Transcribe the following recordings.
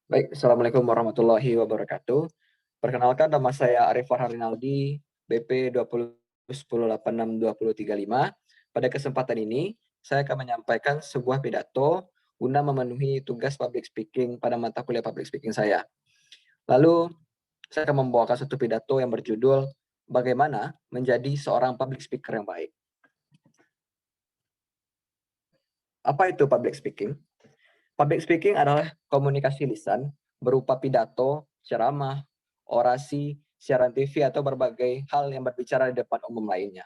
Baik, Assalamualaikum warahmatullahi wabarakatuh. Perkenalkan, nama saya Arif Farhan Rinaldi, BP 2010862035. Pada kesempatan ini, saya akan menyampaikan sebuah pidato guna memenuhi tugas public speaking pada mata kuliah public speaking saya. Lalu, saya akan membawakan satu pidato yang berjudul Bagaimana Menjadi Seorang Public Speaker yang Baik. Apa itu public speaking? Public speaking adalah komunikasi lisan berupa pidato, ceramah, orasi, siaran TV, atau berbagai hal yang berbicara di depan umum lainnya.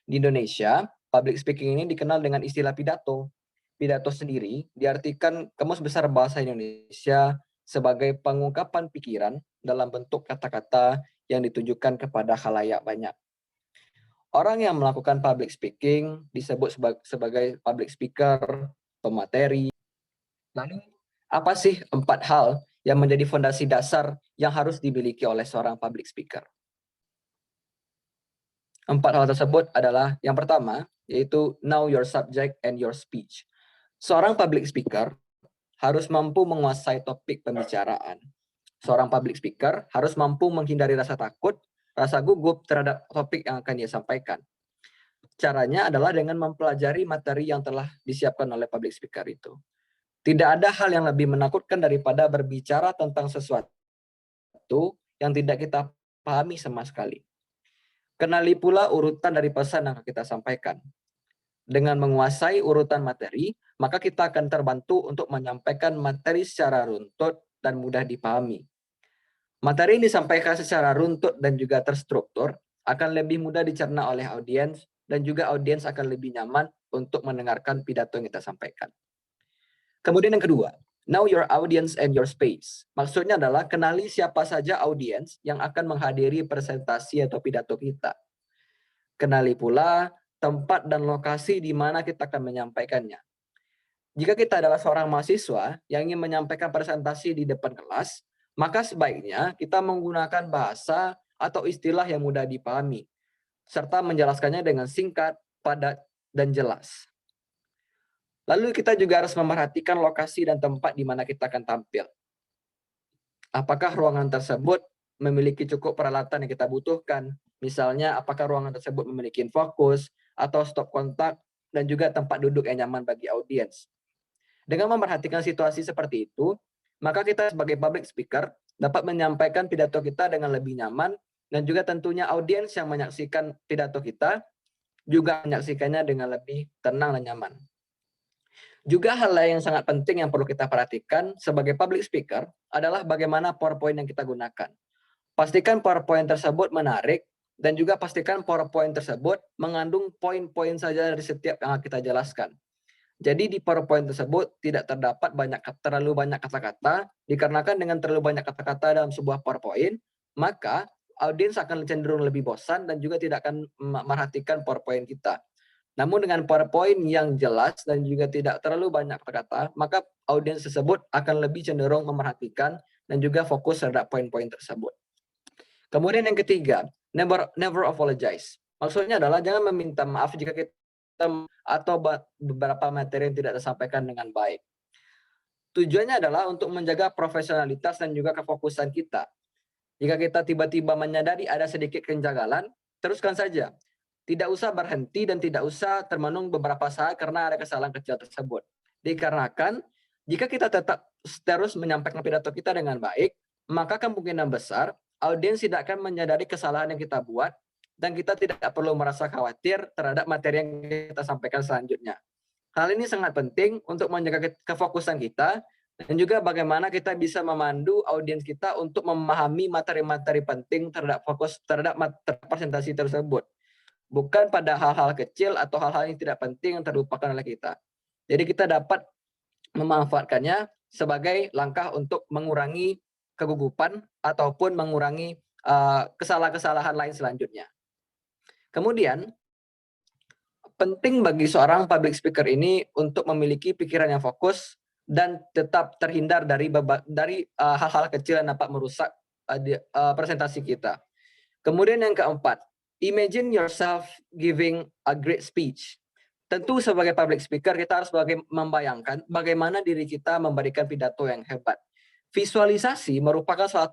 Di Indonesia, public speaking ini dikenal dengan istilah pidato. Pidato sendiri diartikan Kamus Besar Bahasa Indonesia sebagai pengungkapan pikiran dalam bentuk kata-kata yang ditujukan kepada khalayak banyak. Orang yang melakukan public speaking disebut sebagai public speaker, pemateri. Lalu, apa sih 4 hal yang menjadi fondasi dasar yang harus dimiliki oleh seorang public speaker? 4 hal tersebut adalah yang pertama, yaitu know your subject and your speech. Seorang public speaker harus mampu menguasai topik pembicaraan. Seorang public speaker harus mampu menghindari rasa takut, rasa gugup terhadap topik yang akan dia sampaikan. Caranya adalah dengan mempelajari materi yang telah disiapkan oleh public speaker itu. Tidak ada hal yang lebih menakutkan daripada berbicara tentang sesuatu yang tidak kita pahami sama sekali. Kenali pula urutan dari pesan yang akan kita sampaikan. Dengan menguasai urutan materi, maka kita akan terbantu untuk menyampaikan materi secara runtut dan mudah dipahami. Materi yang disampaikan secara runtut dan juga terstruktur akan lebih mudah dicerna oleh audiens, dan juga audiens akan lebih nyaman untuk mendengarkan pidato yang kita sampaikan. Kemudian yang kedua, know your audience and your space. Maksudnya adalah kenali siapa saja audiens yang akan menghadiri presentasi atau pidato kita. Kenali pula tempat dan lokasi di mana kita akan menyampaikannya. Jika kita adalah seorang mahasiswa yang ingin menyampaikan presentasi di depan kelas, maka sebaiknya kita menggunakan bahasa atau istilah yang mudah dipahami, serta menjelaskannya dengan singkat, padat, dan jelas. Lalu kita juga harus memerhatikan lokasi dan tempat di mana kita akan tampil. Apakah ruangan tersebut memiliki cukup peralatan yang kita butuhkan? Misalnya, apakah ruangan tersebut memiliki fokus atau stop kontak dan juga tempat duduk yang nyaman bagi audiens. Dengan memperhatikan situasi seperti itu, maka kita sebagai public speaker dapat menyampaikan pidato kita dengan lebih nyaman, dan juga tentunya audiens yang menyaksikan pidato kita juga menyaksikannya dengan lebih tenang dan nyaman. Juga hal lain yang sangat penting yang perlu kita perhatikan sebagai public speaker adalah bagaimana PowerPoint yang kita gunakan. Pastikan PowerPoint tersebut menarik, dan juga pastikan PowerPoint tersebut mengandung poin-poin saja dari setiap yang kita jelaskan. Jadi di PowerPoint tersebut tidak terdapat terlalu banyak kata-kata, dikarenakan dengan terlalu banyak kata-kata dalam sebuah PowerPoint, maka audiens akan cenderung lebih bosan dan juga tidak akan memperhatikan PowerPoint kita. Namun dengan PowerPoint yang jelas dan juga tidak terlalu banyak kata-kata, maka audiens tersebut akan lebih cenderung memperhatikan dan juga fokus terhadap poin-poin tersebut. Kemudian yang ketiga, never apologize. Maksudnya adalah jangan meminta maaf jika kita atau beberapa materi yang tidak tersampaikan dengan baik. Tujuannya adalah untuk menjaga profesionalitas dan juga kefokusan kita. Jika kita tiba-tiba menyadari ada sedikit kejanggalan, teruskan saja. Tidak usah berhenti dan tidak usah termenung beberapa saat karena ada kesalahan kecil tersebut. Dikarenakan jika kita tetap terus menyampaikan pidato kita dengan baik, maka kemungkinan besar audiens tidak akan menyadari kesalahan yang kita buat, dan kita tidak perlu merasa khawatir terhadap materi yang kita sampaikan selanjutnya. Hal ini sangat penting untuk menjaga kefokusan kita, dan juga bagaimana kita bisa memandu audiens kita untuk memahami materi-materi penting terhadap presentasi tersebut. Bukan pada hal-hal kecil atau hal-hal yang tidak penting yang terlupakan oleh kita. Jadi kita dapat memanfaatkannya sebagai langkah untuk mengurangi kegugupan ataupun mengurangi kesalahan-kesalahan lain selanjutnya. Kemudian, penting bagi seorang public speaker ini untuk memiliki pikiran yang fokus dan tetap terhindar dari hal-hal kecil yang dapat merusak presentasi kita. Kemudian yang keempat, imagine yourself giving a great speech. Tentu sebagai public speaker kita harus membayangkan bagaimana diri kita memberikan pidato yang hebat. Visualisasi merupakan salah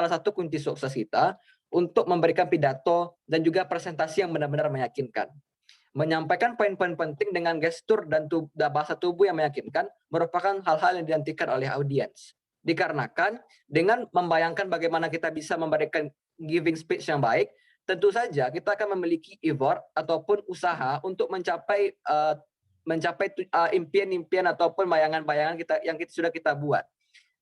satu kunci sukses kita untuk memberikan pidato dan juga presentasi yang benar-benar meyakinkan. Menyampaikan poin-poin penting dengan gestur dan bahasa tubuh yang meyakinkan merupakan hal-hal yang dinantikan oleh audiens. Dikarenakan dengan membayangkan bagaimana kita bisa memberikan giving speech yang baik, tentu saja kita akan memiliki effort ataupun usaha untuk mencapai impian-impian ataupun bayangan-bayangan yang sudah kita buat.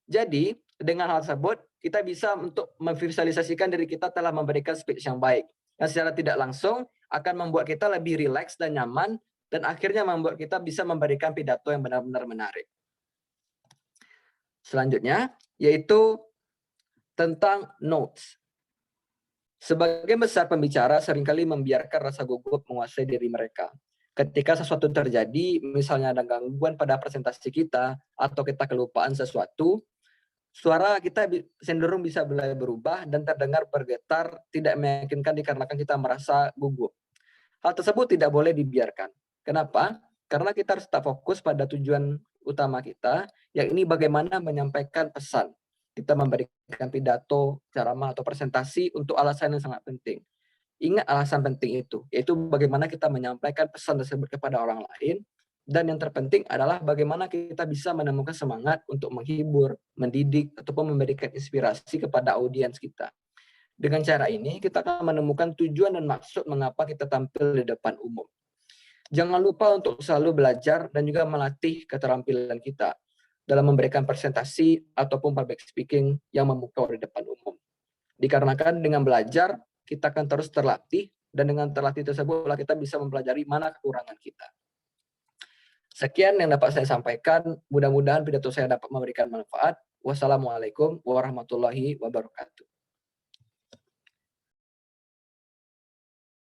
Jadi, dengan hal tersebut, kita bisa untuk memvisualisasikan diri kita telah memberikan speech yang baik. Yang secara tidak langsung akan membuat kita lebih rileks dan nyaman, dan akhirnya membuat kita bisa memberikan pidato yang benar-benar menarik. Selanjutnya, yaitu tentang notes. Sebagian besar pembicara seringkali membiarkan rasa gugup menguasai diri mereka. Ketika sesuatu terjadi, misalnya ada gangguan pada presentasi kita, atau kita kelupaan sesuatu, suara kita cenderung bisa mulai berubah dan terdengar bergetar, tidak meyakinkan dikarenakan kita merasa gugup. Hal tersebut tidak boleh dibiarkan. Kenapa? Karena kita harus tetap fokus pada tujuan utama kita, yakni bagaimana menyampaikan pesan. Kita memberikan pidato, ceramah, atau presentasi untuk alasan yang sangat penting. Ingat alasan penting itu, yaitu bagaimana kita menyampaikan pesan tersebut kepada orang lain. Dan yang terpenting adalah bagaimana kita bisa menemukan semangat untuk menghibur, mendidik, ataupun memberikan inspirasi kepada audiens kita. Dengan cara ini, kita akan menemukan tujuan dan maksud mengapa kita tampil di depan umum. Jangan lupa untuk selalu belajar dan juga melatih keterampilan kita dalam memberikan presentasi ataupun public speaking yang memukau di depan umum. Dikarenakan dengan belajar, kita akan terus terlatih, dan dengan terlatih tersebutlah kita bisa mempelajari mana kekurangan kita. Sekian yang dapat saya sampaikan. Mudah-mudahan pidato saya dapat memberikan manfaat. Wassalamualaikum warahmatullahi wabarakatuh.